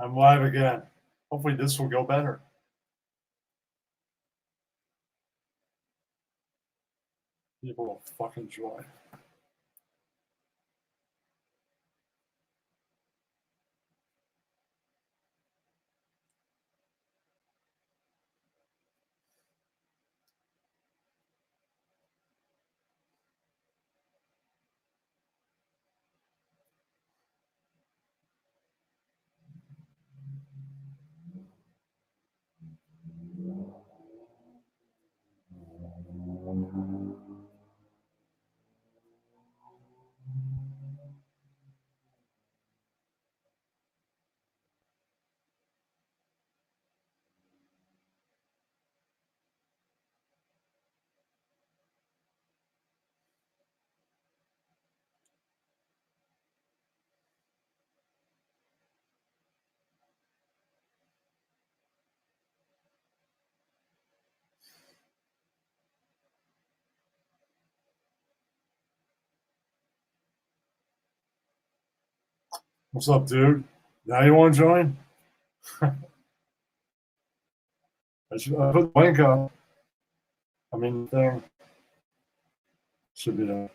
I'm live again. Hopefully this will go better. People will fucking join. What's up, dude? Now you want to join? I put the link up. Thing should be there.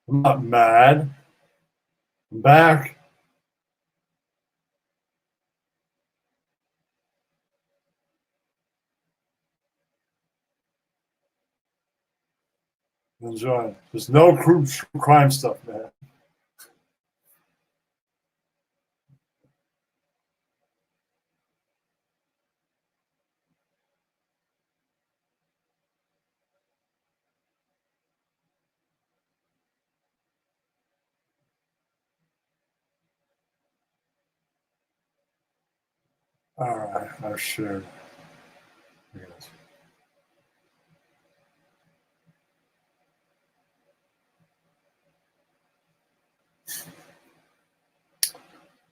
I'm not mad. I'm back. Enjoy. There's no crime stuff, man. All right, I shared. Yes.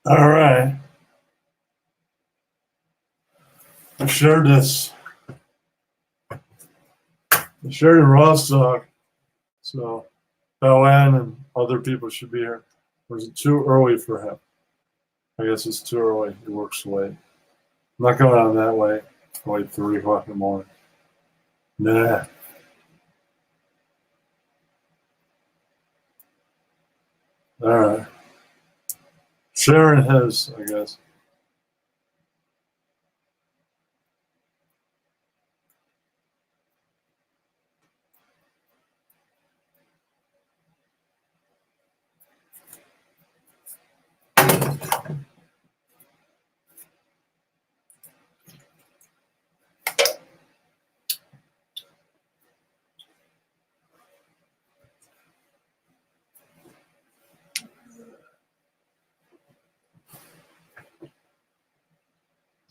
All right. I shared this. I shared a raw stock. So Bowen and other people should be here. Or is it too early for him? I guess it's too early. He works late. I'm not going on that way. Like 3 o'clock in the morning. Nah. All right. Sharon has, I guess.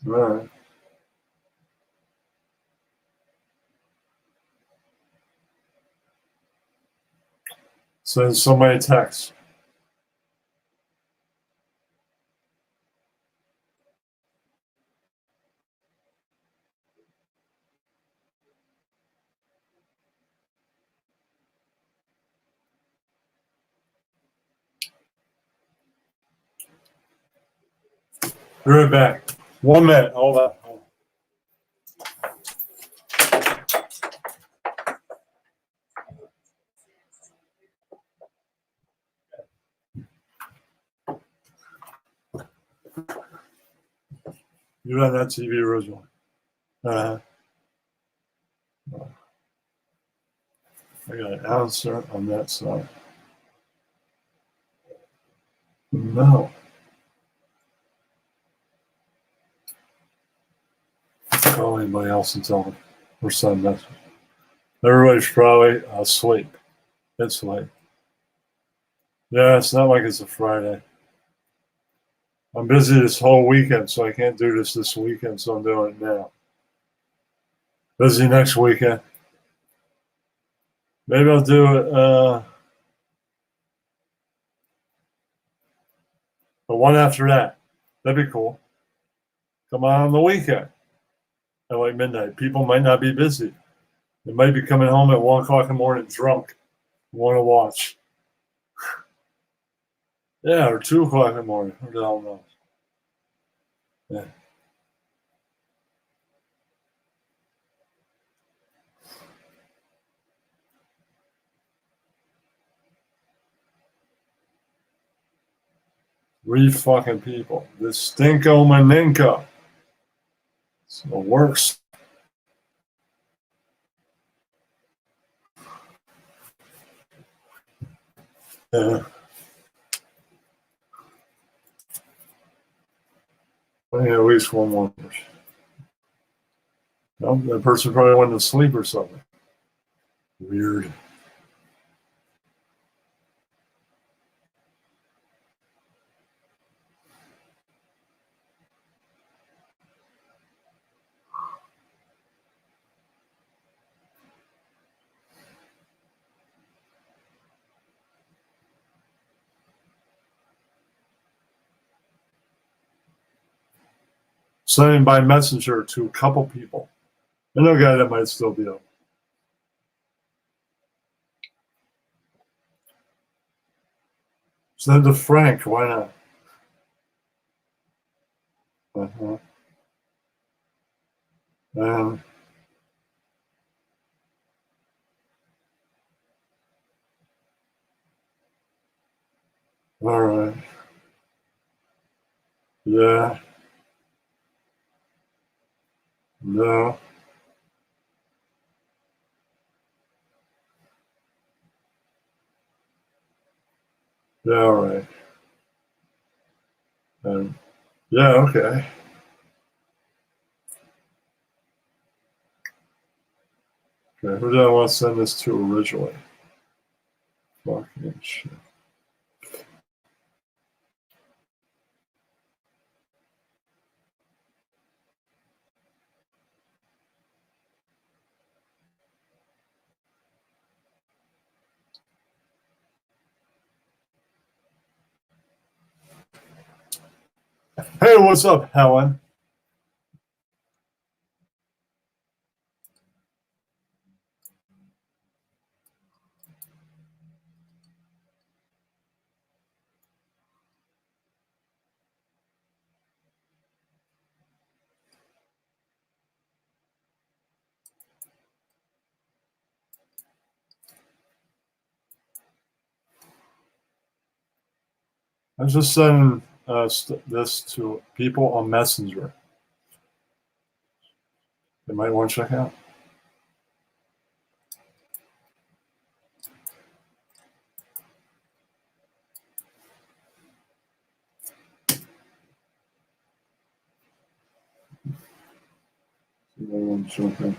All right. Send somebody a text. Be right back. 1 minute. Hold on. You're on that TV originally. I got an answer on that side. No. Call anybody else and tell them or send a message. Everybody's probably asleep. It's late. Yeah, it's not like it's a Friday. I'm busy this whole weekend, so I can't do this weekend, so I'm doing it now. Busy next weekend. Maybe I'll do it the one after that. That'd be cool. Come on the weekend at like midnight. People might not be busy. They might be coming home at 1 o'clock in the morning drunk. Want to watch. Yeah, or 2 o'clock in the morning. Who the hell knows? Yeah. Three fucking people. This Stinko Maninka. It's the worst. Yeah. I think at least one more person. No, that person probably went to sleep or something. Weird. Sending by messenger to a couple people. I know a guy that might still be up. Send to Frank. Why not? Uh-huh. And all right. Yeah. No. Yeah. All right. And yeah. Okay. Okay. Who did I want to send this to originally? Fucking shit. Hey, what's up, Helen? I'm just sending this to people on Messenger. They might want to check out. Something.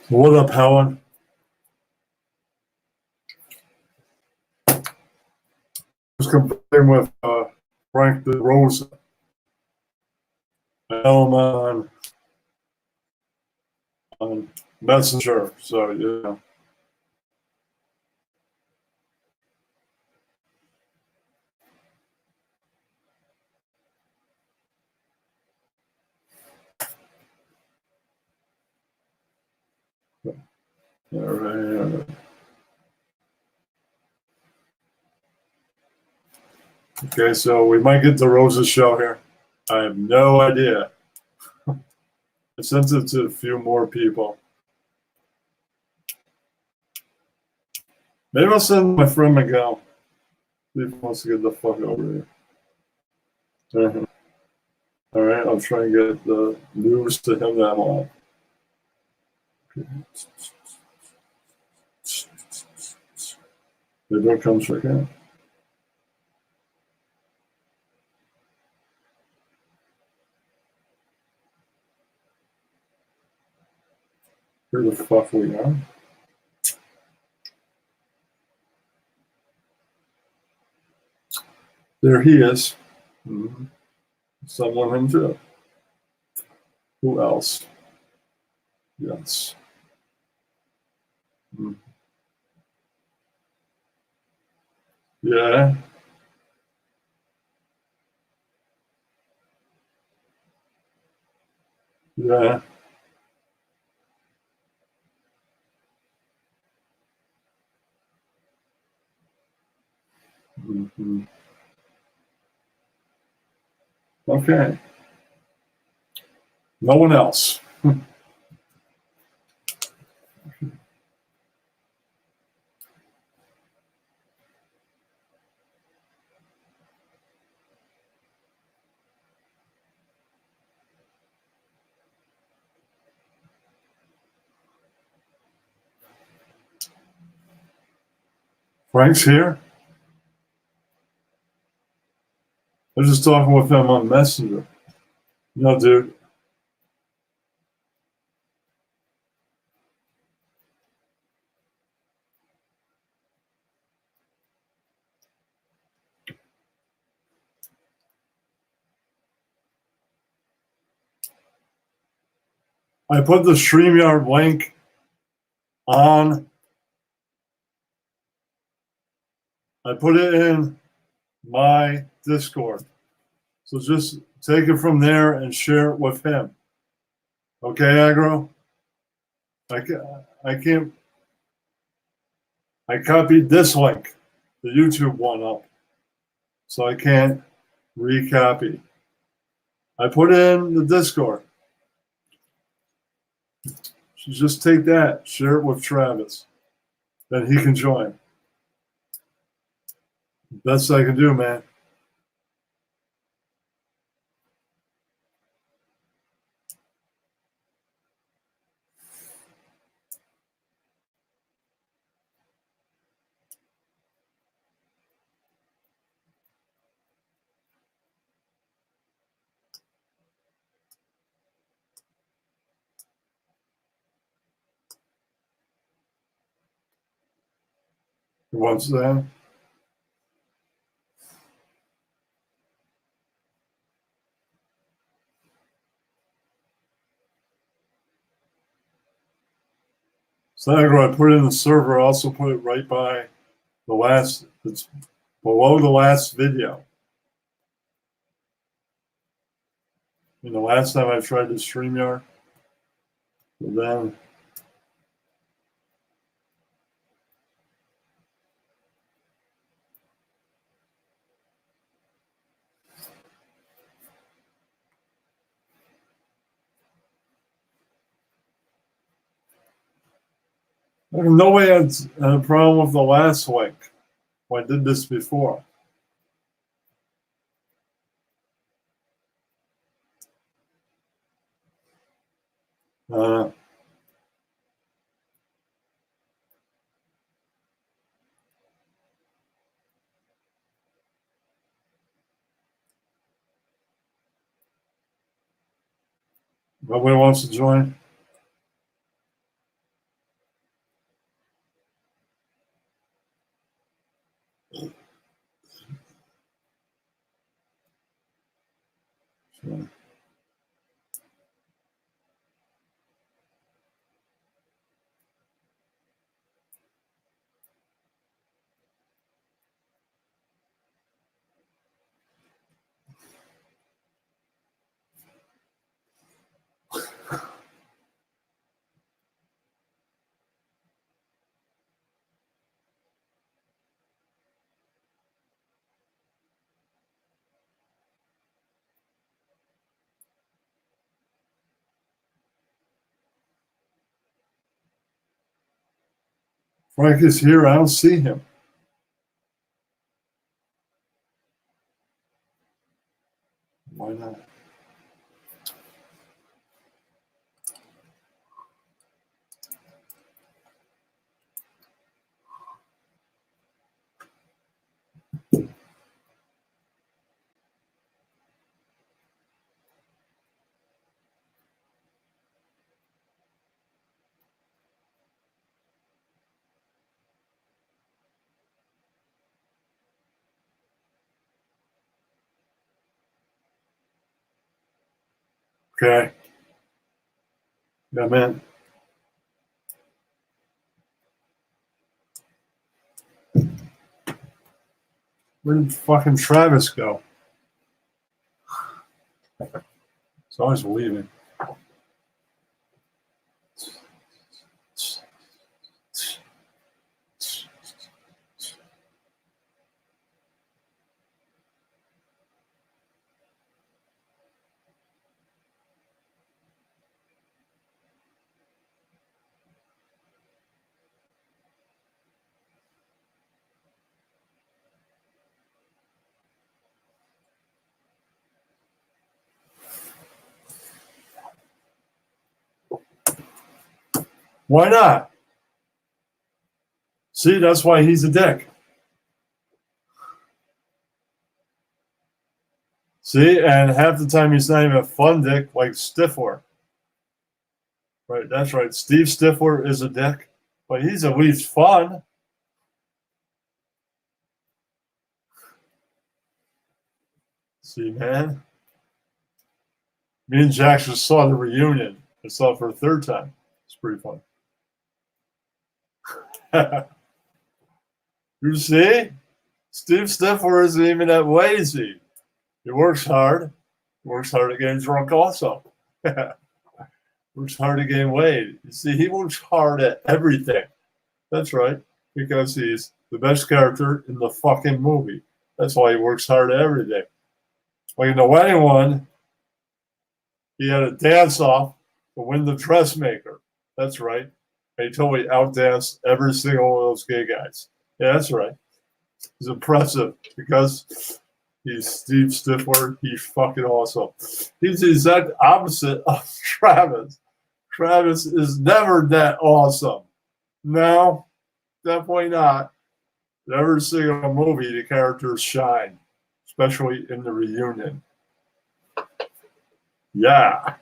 What up, Helen? Just comparing with Frank DeRosa. Elm on Messenger. So, yeah. All right. Okay, so we might get DeRosa's show here. I have no idea. I sent it to a few more people. Maybe I'll send my friend Miguel. See if he wants to get the fuck over here. Uh-huh. All right, I'll try and get the news to him that I'm on. They don't come check out. Where the fuck we are? There he is. Mm-hmm. Someone him too. Who else? Yes. Mm. Yeah. Yeah. Mm-hmm. Okay. No one else. Frank's here. I was just talking with him on Messenger. No, dude. I put the StreamYard link on. I put it in my Discord. So just take it from there and share it with him. Okay, Agro? I can't. I copied this link, the YouTube one up, so I can't recopy. I put in the Discord. So just take that, share it with Travis. Then he can join. Best I can do, man. Once then. So I put it in the server. I also put it right by the last, it's below the last video. And the last time I tried to StreamYard, then no way I had a problem with the last link when I did this before. But nobody wants to join. So, Frank is here. I don't see him. Why not? Okay. Yeah, man. Where did fucking Travis go? He's always leaving. Why not? See, that's why he's a dick. See, and half the time he's not even a fun dick like Stifler. Right, that's right. Steve Stifler is a dick, but he's at least fun. See, man. Me and Jack just saw the reunion. I saw it for a third time. It's pretty fun. You see? Steve Stifler isn't even that lazy. He works hard. He works hard at getting drunk also. Works hard to gain weight. You see, he works hard at everything. That's right. Because he's the best character in the fucking movie. That's why he works hard at everything. Like in the wedding one, he had a dance off to win the dressmaker. That's right. And he totally outdanced every single one of those gay guys. Yeah, that's right. He's impressive because he's Steve Stifler. He's fucking awesome. He's the exact opposite of Travis. Travis is never that awesome. No, definitely not. Every single movie, the characters shine, especially in the reunion. Yeah.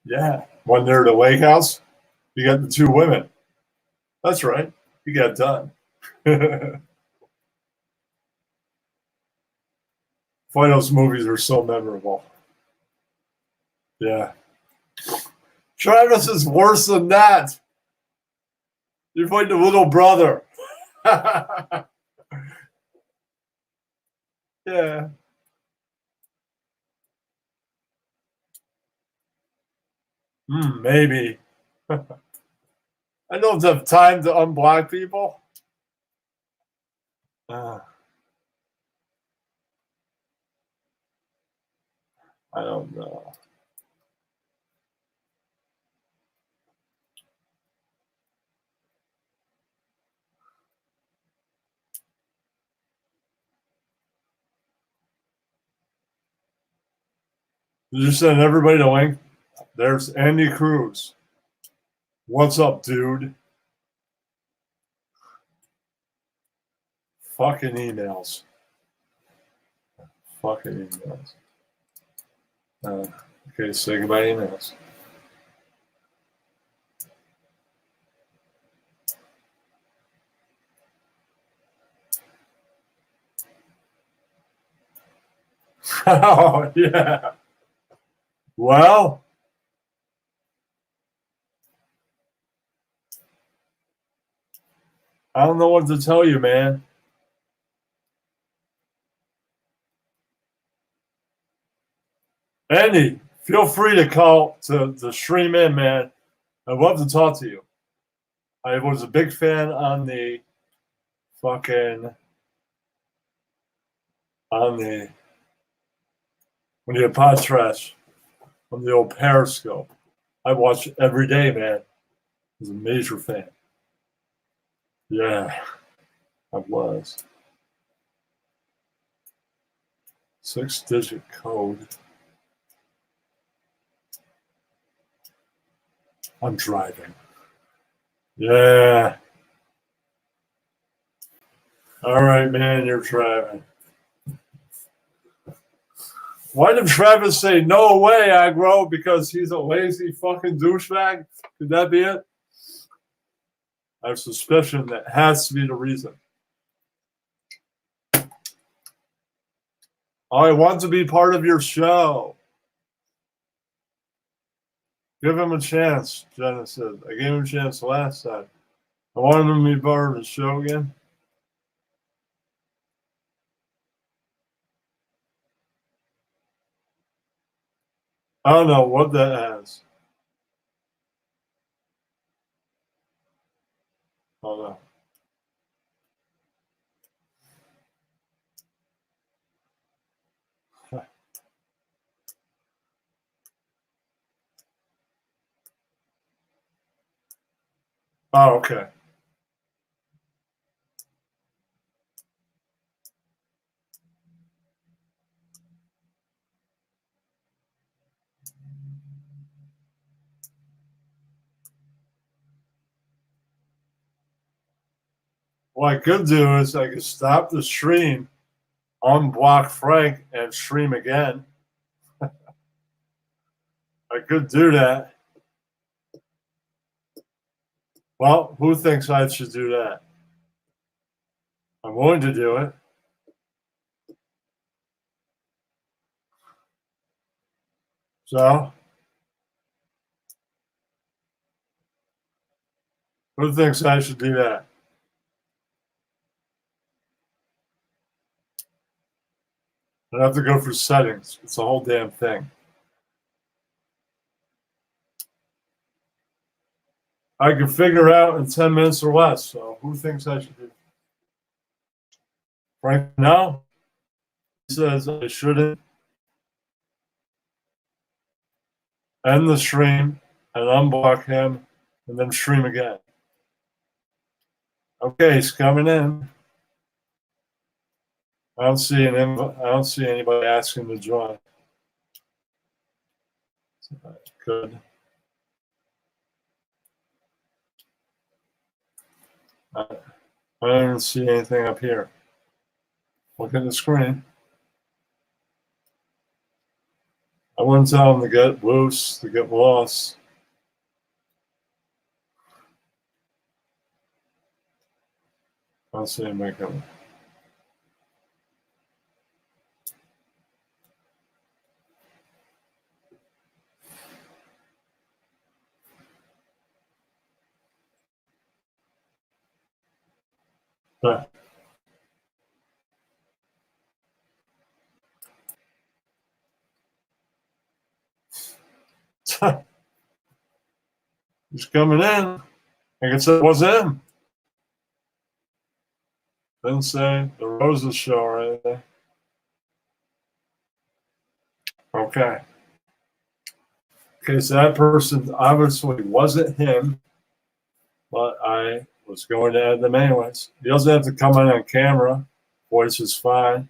Yeah. When they're at the lake house, you got the two women. That's right. You got done. Why those movies are so memorable. Yeah. Travis is worse than that. You played the little brother. Yeah. Maybe. I don't have time to unblock people. I don't know. Did you send everybody the link? There's Andy Cruz. What's up, dude? Fucking emails. Fucking emails. Okay, say goodbye emails. Oh, yeah. Well, I don't know what to tell you, man. Andy, feel free to call to stream in, man. I'd love to talk to you. I was a big fan on the fucking when you had pod trash on the old Periscope. I watched every day, man. I was a major fan. Yeah, I was. 6-digit code. I'm driving. Yeah. All right, man, you're driving. Why did Travis say no way, Agro? Because he's a lazy fucking douchebag? Could that be it? I have suspicion that has to be the reason. Oh, I want to be part of your show. Give him a chance, Jenna said. I gave him a chance last time. I want him to be part of the show again. I don't know what that has. Oh no. Oh, okay. What I could do is I could stop the stream, unblock Frank, and stream again. I could do that. Well, who thinks I should do that? I'm willing to do it. So, who thinks I should do that? I have to go for settings. It's a whole damn thing. I can figure out in 10 minutes or less. So, who thinks I should do it? Frank, no. He says I shouldn't end the stream and unblock him and then stream again. Okay, he's coming in. I don't see anybody asking to join. Good. I don't even see anything up here. Look at the screen. I wouldn't tell him to get loose, to get lost. I don't see anybody coming. But he's coming in. I can say it was him. Didn't say the Roses show or anything. Okay. Okay, so that person obviously wasn't him, but I was going to add them anyways. He doesn't have to come in on camera. Voice is fine.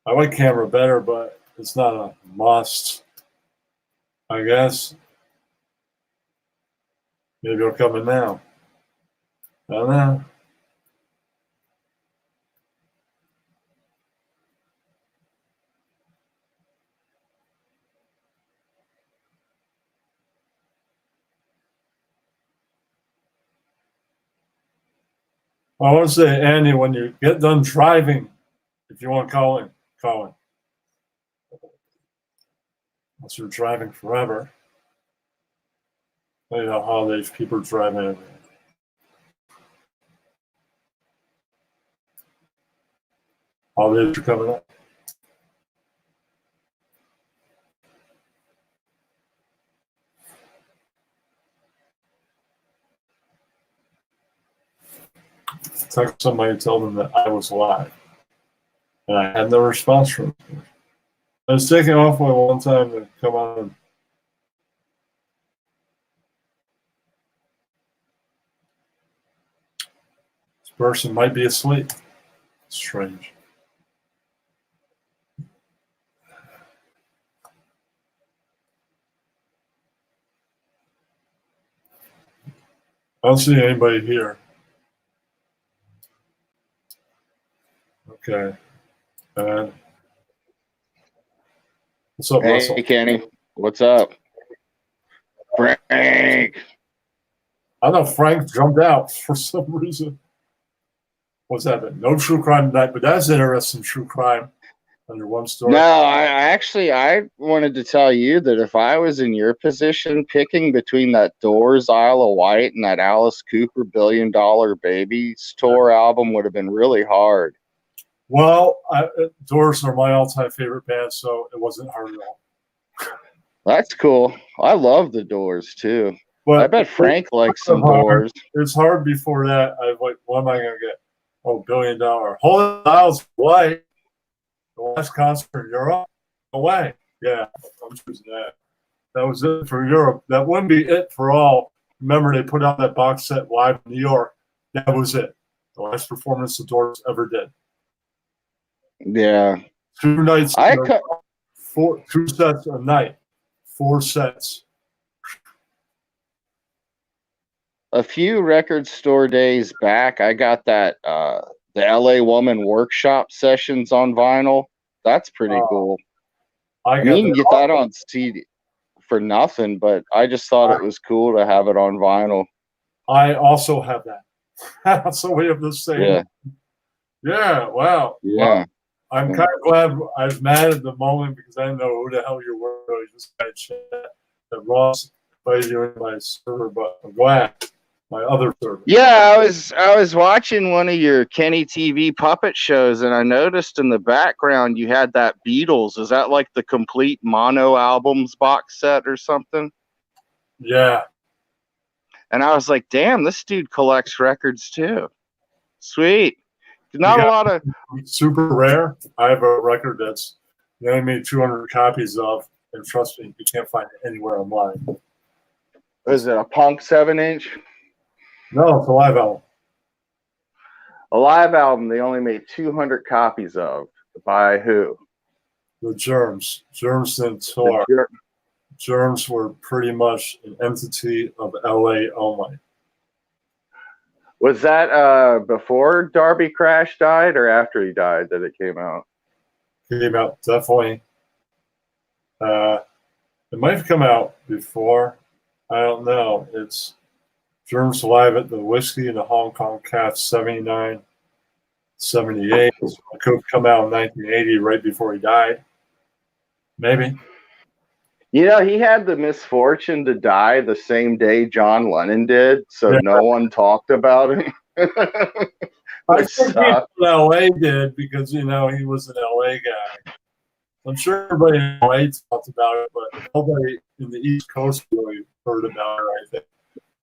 I like camera better, but it's not a must, I guess. Maybe he'll come in now. I don't know. I want to say, Andy, when you get done driving, if you want to call in, call in. Unless you're driving forever. You know, holidays, people are driving everywhere. Holidays are coming up. Text somebody and tell them that I was live. And I had no response from them. I was taking off my one time to come on. This person might be asleep. Strange. I don't see anybody here. Okay. What's up, Russell? Hey, Kenny. What's up? Frank. I know Frank jumped out for some reason. What's happening? No true crime tonight, but that's interesting true crime. under one story? No, I wanted to tell you that if I was in your position, picking between that Doors Isle of Wight and that Alice Cooper $1 Billion Babies tour album would have been really hard. Well, Doors are my all-time favorite band, so it wasn't hard at all. That's cool. I love the Doors too. But I bet Frank likes some hard. Doors. It's hard before that. I was like, what am I going to get? Oh, $1 Billion. Holy Isles White. The last concert in Europe? Away. Yeah, I'm choosing that. That was it for Europe. That wouldn't be it for all. Remember, they put out that box set live in New York. That was it. The last performance the Doors ever did. Yeah. 2 nights. 2 sets a night. 4 sets. A few record store days back, I got that the LA Woman Workshop sessions on vinyl. That's pretty cool. You can get that on CD for nothing, but I just thought it was cool to have it on vinyl. I also have that. So we have the same. Yeah. Yeah. Wow. Yeah. Wow. I'm kind of glad I was mad at the moment because I didn't know who the hell you were. I just got chat that Ross invited you in my server, but I'm glad. My other server. Yeah, I was watching one of your Kenny TV puppet shows, and I noticed in the background you had that Beatles. Is that like the complete mono albums box set or something? Yeah. And I was like, damn, this dude collects records too. Sweet. Not a lot of super rare. I have a record that's they only made 200 copies of, and trust me, you can't find it anywhere online. Is it a Punk 7-inch? No, it's a live album. A live album they only made 200 copies of. By who? The Germs. Germs didn't tour. Germs were pretty much an entity of LA only. Was that before Darby Crash died or after he died that it came out? Came out definitely. It might have come out before. I don't know. It's Germs live at the Whiskey and the Hong Kong Cats 79, 78. It could have come out in 1980 right before he died. Maybe. You know, he had the misfortune to die the same day John Lennon did, so no one talked about him. I think people in LA did because, you know, he was an LA guy. I'm sure everybody in LA talked about it, but nobody in the East Coast really heard about it, I think.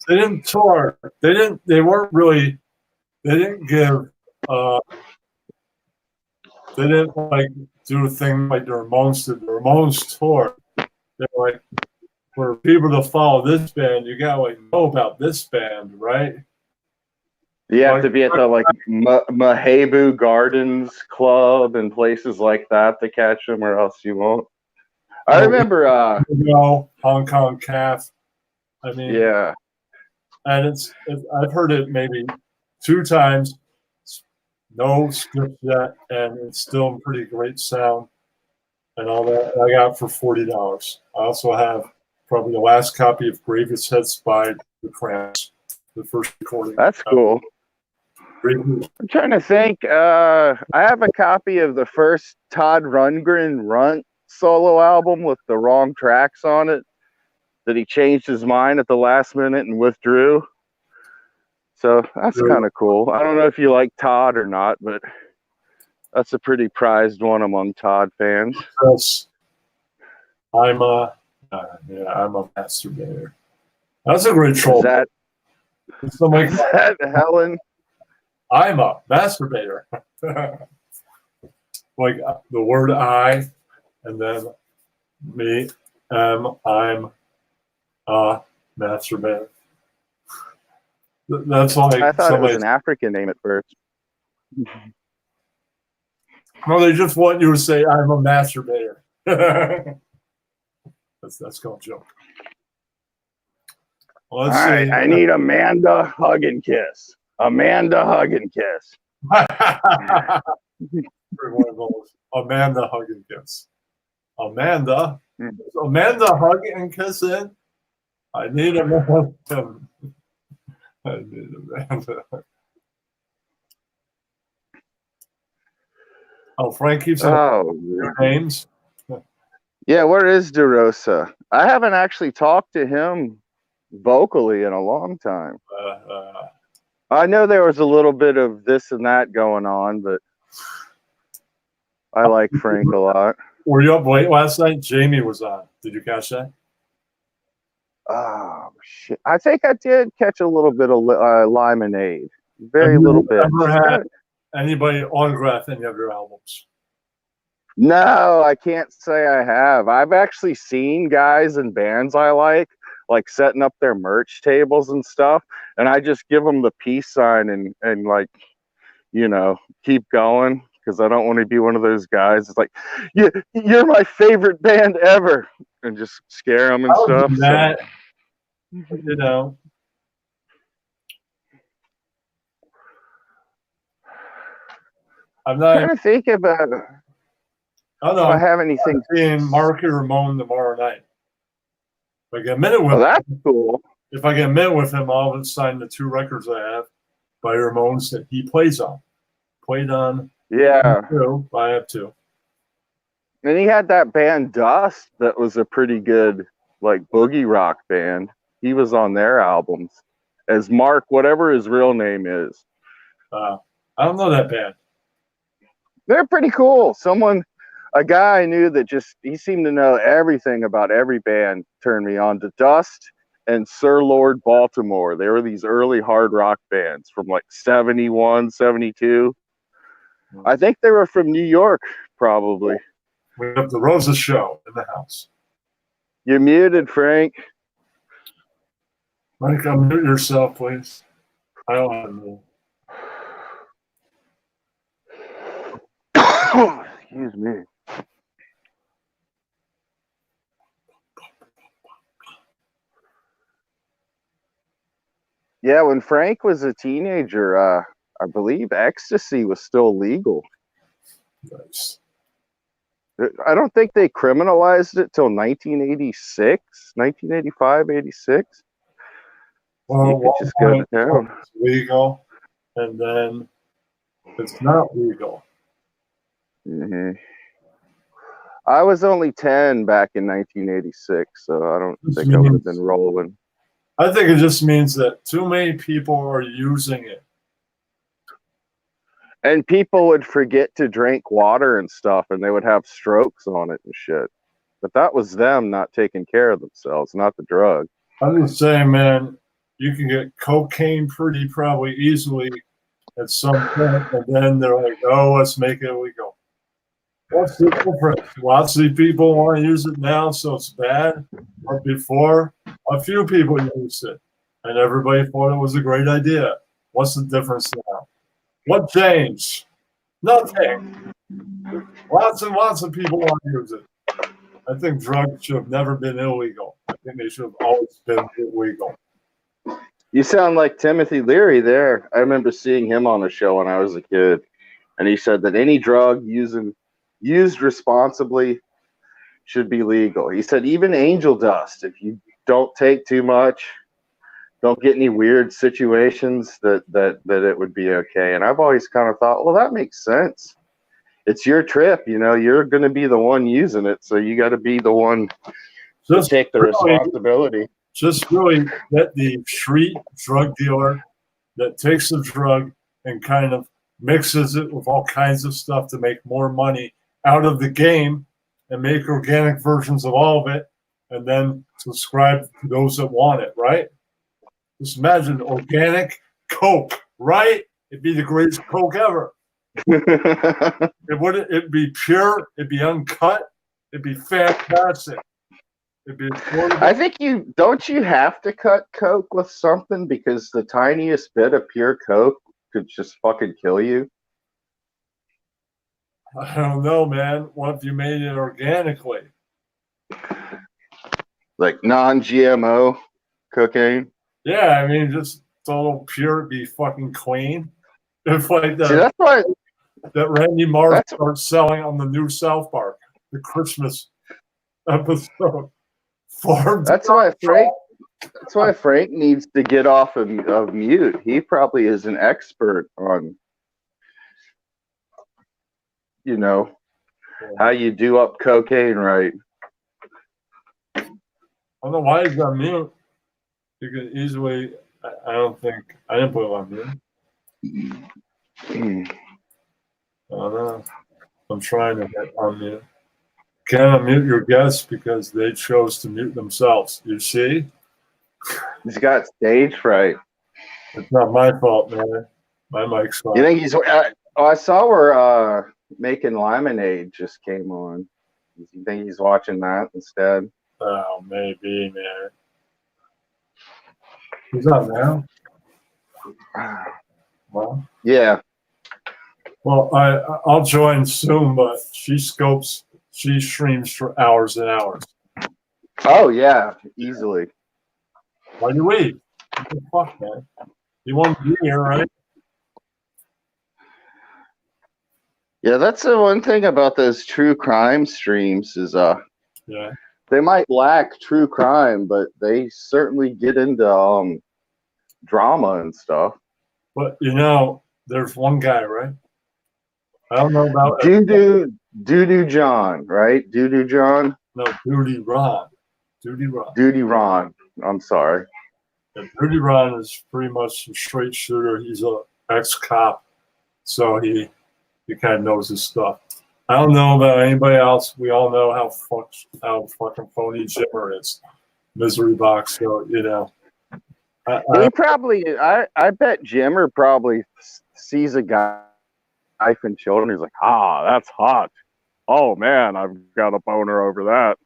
They didn't tour. They didn't give, they didn't like do a thing like the Ramones did. The Ramones toured. They're like, for people to follow this band, you gotta like know about this band, right? You have to be at the like Mahabu Gardens Club and places like that to catch them, or else you won't. I remember, Hong Kong Calf. I mean, yeah, and I've heard it maybe 2 times, no script yet, and it's still in pretty great sound and all that. I got it for $40. I also have probably the last copy of Gravest Heads by the Cramps, the first recording. That's cool. I'm trying to think. I have a copy of the first Todd Rundgren Runt solo album with the wrong tracks on it that he changed his mind at the last minute and withdrew. So that's kind of cool. I don't know if you like Todd or not, but that's a pretty prized one among Todd fans. Yes. I'm a masturbator. That's a great troll. Is that Helen? I'm a masturbator. Like the word I, and then me, I'm a masturbator. That's like I thought it was an African name at first. No, they just want you to say I'm a masturbator. That's called joke. Well, let's see. I need Amanda hug and kiss. Amanda hug and kiss. Amanda hug and kiss. Amanda. Amanda hug and kiss in. I need Amanda. I need Amanda. Oh, Frank keeps Oh, your names. yeah. Where is DeRosa? I haven't actually talked to him vocally in a long time. I know there was a little bit of this and that going on, but I like Frank a lot. Were you up late last night? Jamie was on. Did you catch that? Oh shit! I think I did catch a little bit of Lemonade. Very little bit. Ever had anybody autograph any of your albums? No, I can't say I have. I've actually seen guys and bands I like setting up their merch tables and stuff, and I just give them the peace sign and like, you know, keep going, because I don't want to be one of those guys. It's like, yeah, you're my favorite band ever, and just scare them and stuff. That, so. You know. I'm not trying to think about if I have anything. Seeing Mark and Ramon tomorrow night. If I get a minute with that's cool. If I get a minute with him, I'll sign the 2 records I have by Ramones that he plays on. Played on. Yeah. 2. I have 2. And he had that band Dust that was a pretty good like boogie rock band. He was on their albums as Mark, whatever his real name is. I don't know that band. They're pretty cool. A guy I knew that he seemed to know everything about every band, turned me on to Dust and Sir Lord Baltimore. They were these early hard rock bands from like 71, 72. I think they were from New York, probably. We have the Rosa Show in the house. You're muted, Frank. Frank, unmute yourself, please. I don't have to. Excuse me. Yeah, when Frank was a teenager, I believe ecstasy was still legal. Nice. I don't think they criminalized it till 1986, 1985, 86. Well, you could just go to town. It's legal, and then it's not legal. Mm-hmm. I was only 10 back in 1986, so I don't think I would have been rolling. I think it just means that too many people are using it. And people would forget to drink water and stuff, and they would have strokes on it and shit. But that was them not taking care of themselves, not the drug. I'm just saying, man, you can get cocaine pretty probably easily at some point, and then they're like, oh, let's make it illegal. What's the difference? Lots of people want to use it now, so it's bad. But before, a few people used it, and everybody thought it was a great idea. What's the difference now? What changed? Nothing. Lots and lots of people want to use it. I think drugs should have never been illegal. I think they should have always been illegal. You sound like Timothy Leary there. I remember seeing him on a show when I was a kid, and he said that any drug used responsibly should be legal. He said even angel dust, if you don't take too much, don't get any weird situations, that it would be okay. And I've always kind of thought, well, that makes sense. It's your trip, you know, you're going to be the one using it, so you got to be the one to take the responsibility. Just really get the street drug dealer that takes the drug and kind of mixes it with all kinds of stuff to make more money out of the game and make organic versions of all of it, and then subscribe to those that want it, right? Just imagine organic Coke, right? It'd be the greatest Coke ever. It'd be pure, it'd be uncut, it'd be fantastic. It'd be affordable. I think don't you have to cut Coke with something, because the tiniest bit of pure Coke could just fucking kill you? I don't know, man. What if you made it organically? Like non-GMO cocaine? Yeah, I mean, just total pure, be fucking clean. If like that, see, that's why that Randy Marsh starts selling on the new South Park, the Christmas episode. That's why Frank needs to get off of mute. He probably is an expert on you know, how you do up cocaine right. I don't know why he's on mute. You can easily. I don't think I didn't put it on mute. I don't know. I'm trying to get on mute. Can't unmute your guests because they chose to mute themselves. You see? He's got stage fright. It's not my fault, man. My mic's fine. You think he's? I saw where Making Lemonade just came on. You think he's watching that instead? Oh, maybe, man. He's on now. Well, yeah. Well, I'll join soon, but she streams for hours and hours. Oh yeah, easily. Why do you leave? What the fuck, man? You want to be here, right? Yeah, that's the one thing about those true crime streams is yeah, they might lack true crime, but they certainly get into drama and stuff. But you know, there's one guy, right? I don't know about Doo John, right? Doo John? No, Duty Ron. Duty Ron. I'm sorry. Yeah, Duty Ron is pretty much a straight shooter. He's a ex-cop, so he kind of knows his stuff. I don't know about anybody else. We all know how fucking phony Jimmer is. Misery box, so you know. He probably, I bet Jimmer probably sees a guy, wife and children. He's like, that's hot. Oh man, I've got a boner over that.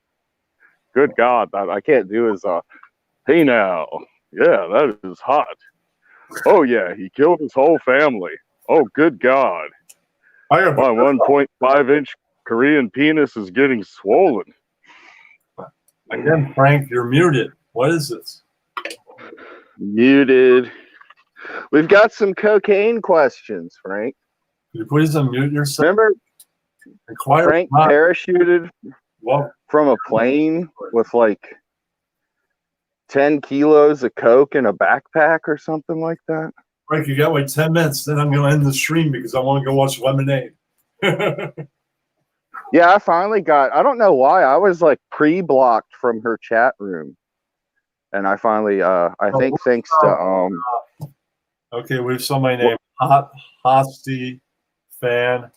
Good God, I can't do his. Hey now, yeah, that is hot. Oh yeah, he killed his whole family. Oh good God, my 1.5-inch Korean penis is getting swollen. Again, Frank, you're muted. What is this? Muted. We've got some cocaine questions, Frank. Could you please unmute yourself? Remember, Frank parachuted from a plane with like 10 kilos of coke in a backpack or something like that. Frank, you got like 10 minutes, then I'm going to end the stream because I want to go watch Lemonade. Yeah, I finally got, I don't know why, I was like pre-blocked from her chat room. And I finally, I think thanks to, okay, we have somebody named Hosty Fan,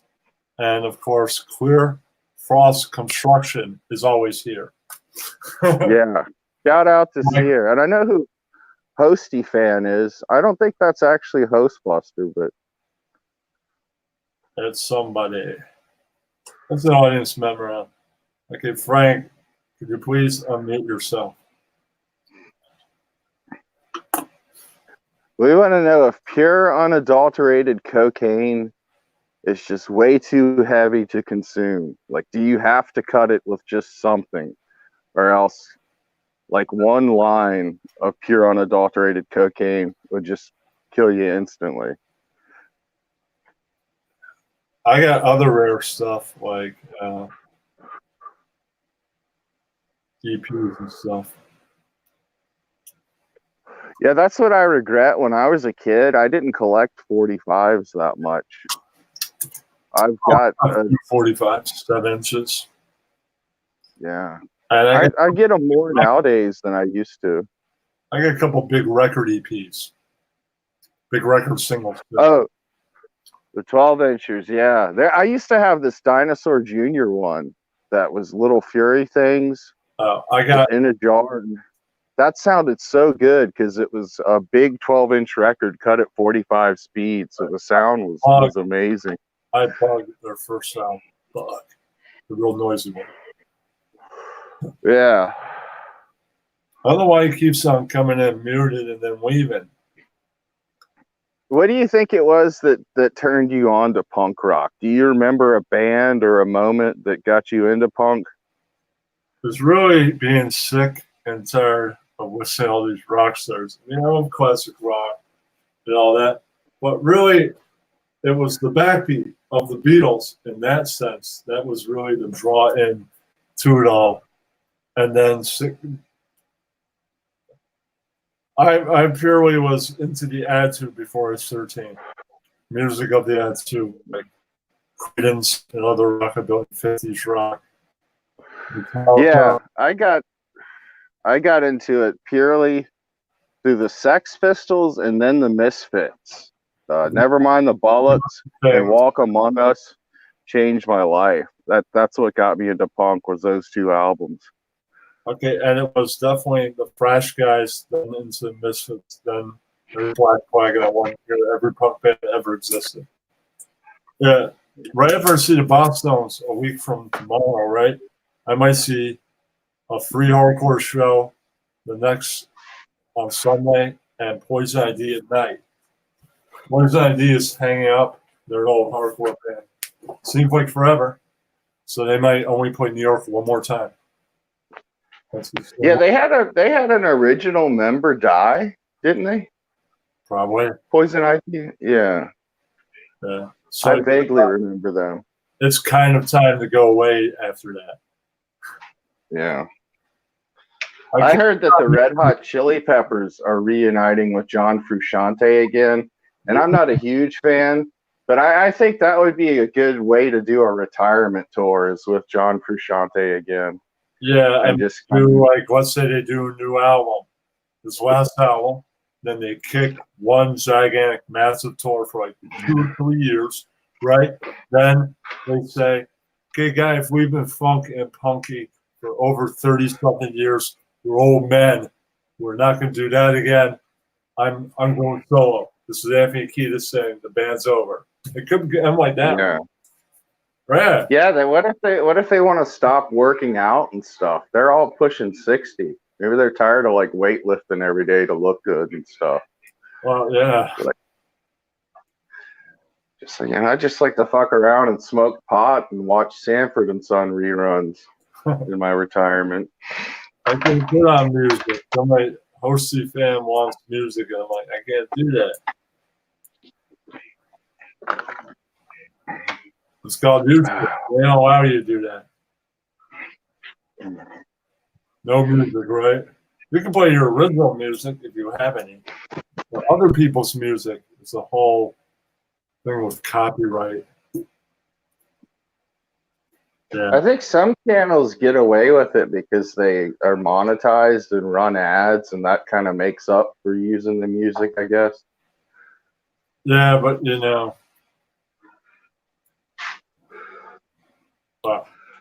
and of course, Clear Frost Construction is always here. Yeah, shout out to Sear. And I know who Hosty Fan is. I don't think that's actually Hostbuster, but it's somebody. That's an audience member. Okay, Frank, could you please unmute yourself? We want to know if pure, unadulterated cocaine is just way too heavy to consume. Like, do you have to cut it with just something? Or else, like, one line of pure, unadulterated cocaine would just kill you instantly. I got other rare stuff, like EPs and stuff. Yeah, that's what I regret. When I was a kid, I didn't collect 45s that much. I've got 45, 7 inches. Yeah. I get them more nowadays than I used to. I got a couple big record EPs. Big record singles. Oh, the 12-inchers, yeah. I used to have this Dinosaur Jr. one that was little Fury things. I got in a jar. That sounded so good because it was a big 12-inch record cut at 45 speed, so the sound was amazing. I bugged their first sound. Bug. The real noisy one. Yeah. I don't know why he keeps on coming in muted and then leaving. What do you think it was that turned you on to punk rock? Do you remember a band or a moment that got you into punk? It was really being sick and tired of listening to all these rock stars. You know, classic rock and all that. But really, it was the backbeat of the Beatles in that sense. That was really the draw in to it all. And then I purely was into the Attitude before I was 13. Music of the Attitude, like Creedence and other rockabilly 50s rock. Yeah, I got into it purely through the Sex Pistols and then the Misfits. Nevermind the Bollocks and Walk Among Us changed my life. That's what got me into punk, was those two albums. Okay, and it was definitely the Thrash guys, then into the Misfits, then there's Black Flag, and I want to hear every punk band that ever existed. Yeah, right after I see the Bosstones a week from tomorrow, right, I might see a free hardcore show the next on Sunday and Poison ID at night. Poison ID is hanging up. They're an old hardcore band. Seems like forever. So they might only play New York one more time. Yeah, they had an original member die, didn't they? Probably. Poison ID. Yeah. Yeah. So I vaguely remember them. It's kind of time to go away after that. Yeah. I heard that the Red Hot Chili Peppers are reuniting with John Frusciante again, and I'm not a huge fan, but I think that would be a good way to do a retirement tour, is with John Frusciante again. Yeah, and just do, like, let's say they do a new album, this last album, then they kick one gigantic, massive tour for like 2 or 3 years, right? Then they say, okay, guys, we've been funk and punky for over 30-something years. We're old men. We're not going to do that again. I'm going solo. This is Anthony Kiedis saying the band's over. It could end like that. Yeah. Right. Yeah. What if they want to stop working out and stuff? They're all pushing 60. Maybe they're tired of like weightlifting every day to look good and stuff. Well, yeah. I just like to fuck around and smoke pot and watch Sanford and Son reruns in my retirement. I can put on music. Somebody, hosty fan wants music, and I'm like, I can't do that. It's called music. They don't allow you to do that. No music, right? You can play your original music if you have any. But other people's music is a whole thing with copyright. Yeah. I think some channels get away with it because they are monetized and run ads, and that kind of makes up for using the music, I guess. Yeah, but you know,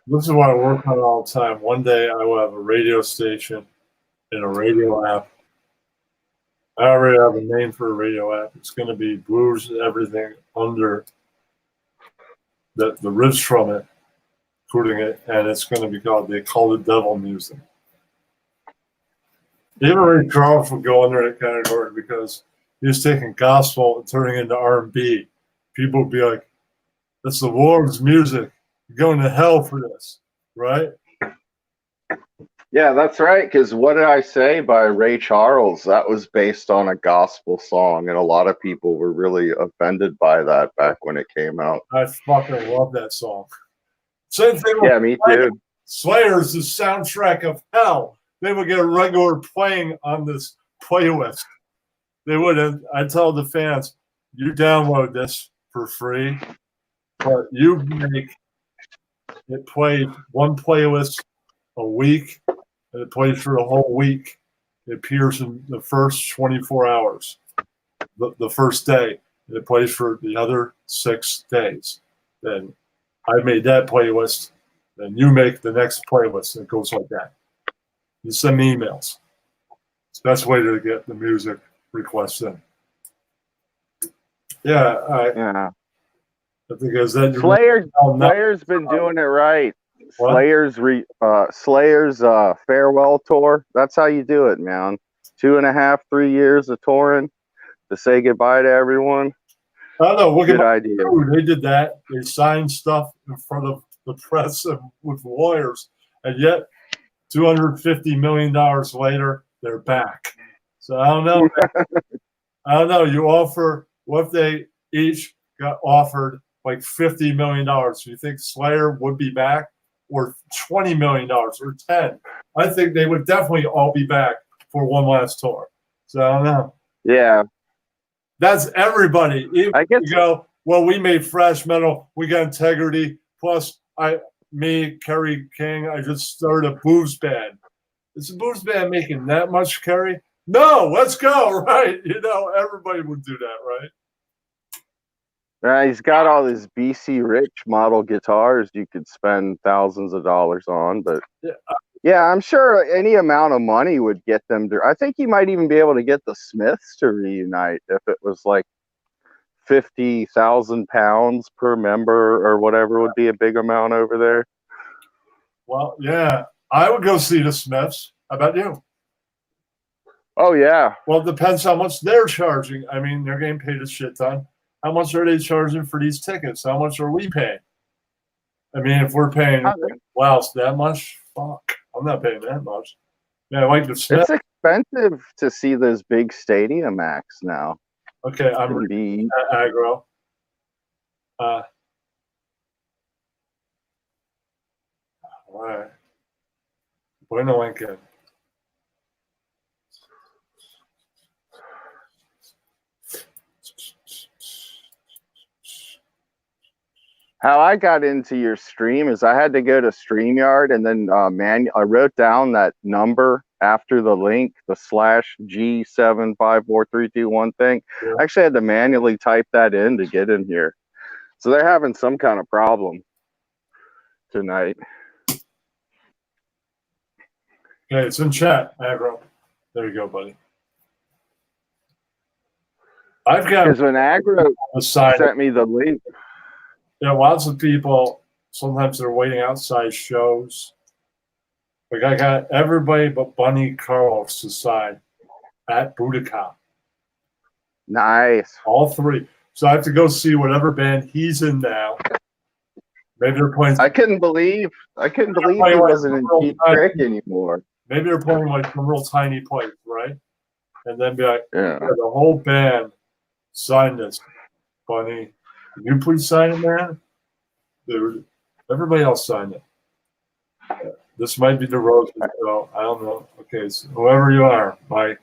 this is what I work on all the time. One day I will have a radio station and a radio app. I already have a name for a radio app. It's going to be Blues and everything under the riffs from it, including it, and it's going to be called They Call It Devil Music. Even Ray Charles would go under that category because he was taking gospel and turning it into R&B. People would be like, that's the Lord's music. You're going to hell for this, right? Yeah, that's right. Because What Did I Say by Ray Charles, that was based on a gospel song, and a lot of people were really offended by that back when it came out. I fucking love that song. Same thing with me too. Slayer's the soundtrack of hell. They would get a regular playing on this playlist. They wouldn't. I tell the fans, you download this for free, but you make it play one playlist a week, and it plays for a whole week. It appears in the first 24 hours, the first day, and it plays for the other 6 days. Then I made that playlist, then you make the next playlist, and it goes like that. You send me emails. It's the best way to get the music requests in. Yeah. Because then Slayer's been doing it right. What? Slayer's farewell tour. That's how you do it, man. 2.5, 3 years of touring to say goodbye to everyone. I don't know. Look Good idea. They did that. They signed stuff in front of the press and with lawyers, and yet $250 million later, they're back. So I don't know. I don't know. You offer, what if they each got offered like $50 million? Do you think Slayer would be back, or $20 million, or 10? I think they would definitely all be back for one last tour. So I don't know. Yeah. That's everybody. Even I guess you go well, we made thrash metal. We got integrity. Plus, Kerry King, I just started a booze band. Is the booze band making that much, Kerry? No, let's go, right? Everybody would do that, right? He's got all these BC Rich model guitars you could spend thousands of dollars on, but yeah, I'm sure any amount of money would get them to. I think he might even be able to get the Smiths to reunite if it was like 50,000 pounds per member or whatever would be a big amount over there. Well, yeah, I would go see the Smiths. How about you? Oh, yeah. Well, it depends how much they're charging. I mean, they're getting paid a shit ton. How much are they charging for these tickets? How much are we paying? I mean, if we're paying, wow, it's that much? Fuck, I'm not paying that much. Yeah, I like the Smiths. It's expensive to see those big stadium acts now. Okay, I'm reading aggro. All right. Bueno Lincoln. How I got into your stream is I had to go to StreamYard and then I wrote down that number after the link, the /G75432 thing. Yeah. I actually had to manually type that in to get in here. So they're having some kind of problem tonight. Okay, it's in chat, aggro. There you go, buddy. I've got because when aggro sent me the link. Lots of people, sometimes they're waiting outside shows. Like I got everybody but Bunny Carlos to sign at Budokan. Nice. All three. So I have to go see whatever band he's in now. Maybe they're playing. I couldn't believe he wasn't in Cheap Trick anymore. Maybe they're playing like some real tiny place, right? And then be like, the whole band signed this. Bunny, can you please sign it, man? Everybody else signed it. This might be the Rose, so I don't know. Okay, so whoever you are, Mike,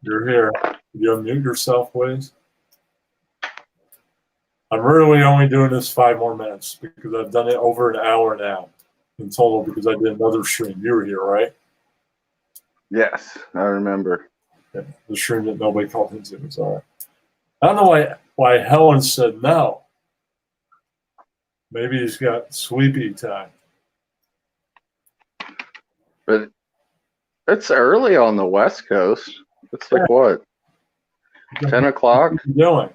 you're here. Can you unmute yourself, please? I'm really only doing this 5 more minutes because I've done it over an hour now in total because I did another stream. You were here, right? Yes, I remember. Yeah, the stream that nobody called into. It's all right. I don't know why Helen said no. Maybe he's got sleepy time. But it's early on the West Coast. It's like what? 10 o'clock? What are you doing?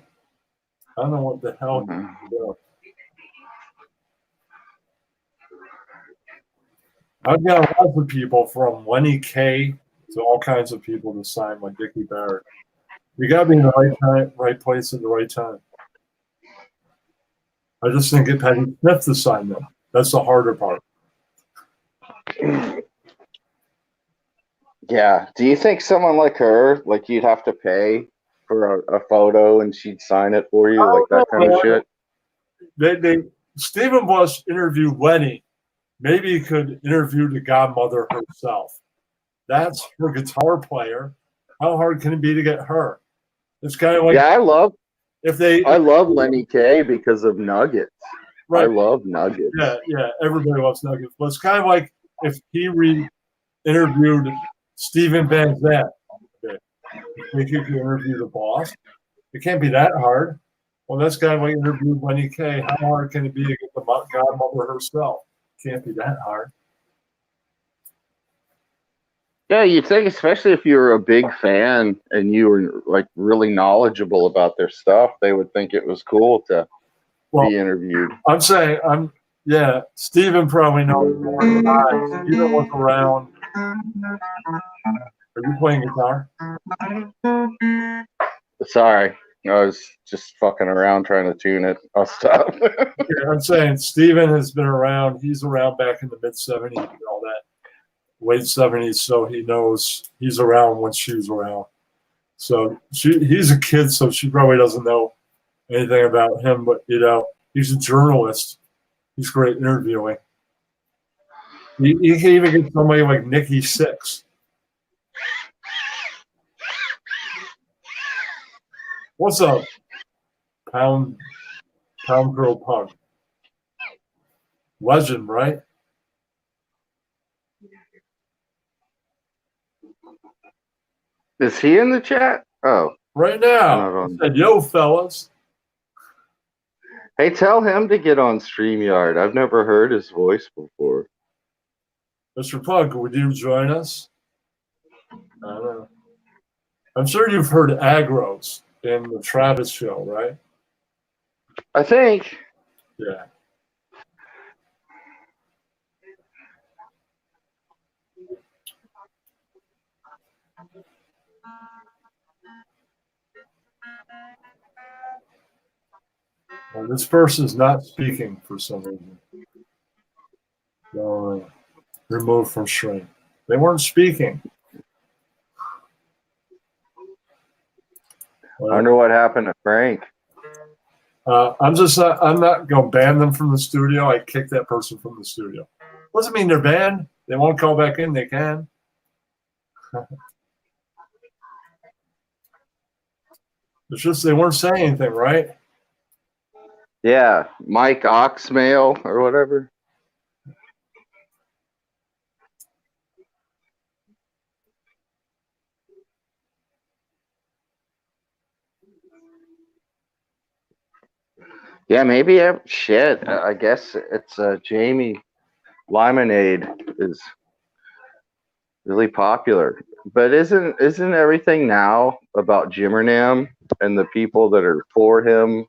I don't know what the hell you're doing. I've got lots of people from Lenny K to all kinds of people to sign like Dickie Barrett. You got to be in the right time, right place at the right time. I just think get Patti Smith to sign them. That's the harder part. Yeah. Do you think someone like her, like you'd have to pay for a photo and she'd sign it for you, like that kind of shit? Stephen Bush interviewed Lenny. Maybe he could interview the godmother herself. That's her guitar player. How hard can it be to get her? It's kind of like I love Lenny K because of Nuggets. Right. I love Nuggets. Yeah, everybody loves Nuggets. But it's kind of like if he interviewed Steven Van Zandt. Okay. Think you can interview the boss? It can't be that hard. Well, that's kind of like interviewed Lenny K. How hard can it be to get the godmother herself? It can't be that hard. Yeah, you'd think, especially if you were a big fan and you were like really knowledgeable about their stuff, they would think it was cool to be interviewed. I'm saying, Steven probably knows more than I. Steven was around. Are you playing guitar? Sorry, I was just fucking around trying to tune it. I'll stop. I'm saying Steven has been around. He's around back in the mid-'70s and all that. Late 70s, so he knows he's around when she was around. So he's a kid, so she probably doesn't know anything about him, but he's a journalist. He's great interviewing. He can even get somebody like Nikki Sixx. What's up, Pound Girl Pug. Legend, right? Is he in the chat? Oh. Right now. He said, yo, fellas. Hey, tell him to get on StreamYard. I've never heard his voice before. Mr. Pug, would you join us? I don't know. I'm sure you've heard Agros in the Travis show, right? I think. Yeah. Well, this person's not speaking for some reason. Removed from stream. They weren't speaking. I wonder what happened to Frank. I'm not going to ban them from the studio. I kicked that person from the studio. Doesn't mean they're banned. They won't call back in. They can. It's just they weren't saying anything, right? Yeah, Mike Oxmail or whatever. Yeah, maybe. Shit, I guess it's Jamie Limonade is really popular. But isn't everything now about Jimmernam and the people that are for him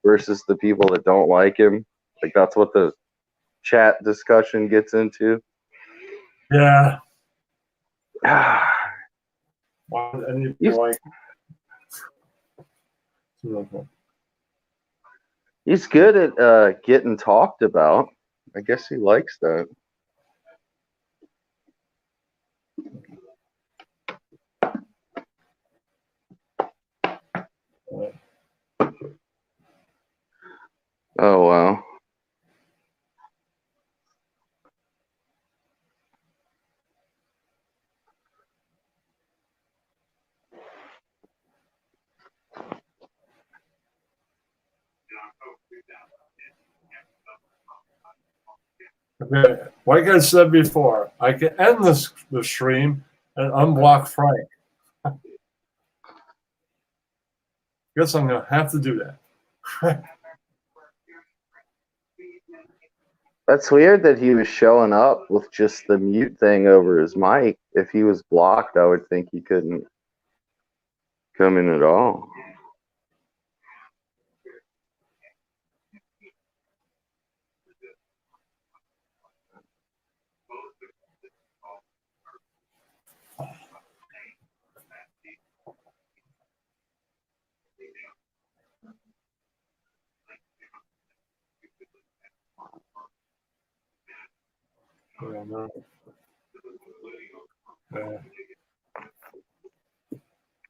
versus the people that don't like him? Like that's what the chat discussion gets into. Yeah. He's good at getting talked about. I guess he likes that. Oh, wow. Okay. Like I said before, I can end the stream and unblock Frank. Guess I'm going to have to do that. That's weird that he was showing up with just the mute thing over his mic. If he was blocked, I would think he couldn't come in at all.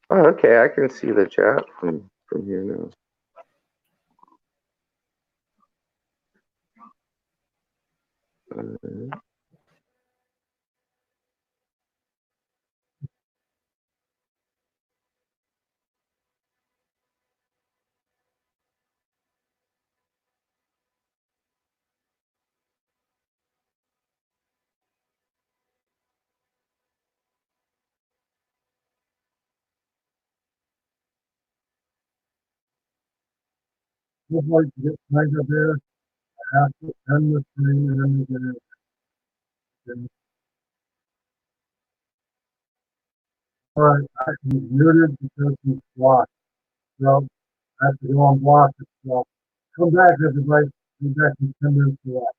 Oh, okay, I can see the chat from here now. Just like to get Frank up here, I have to end the stream and then we get in. All right, he's muted because he's blocked. So I have to go on block it. So come back, everybody. Come back in 10 minutes to watch.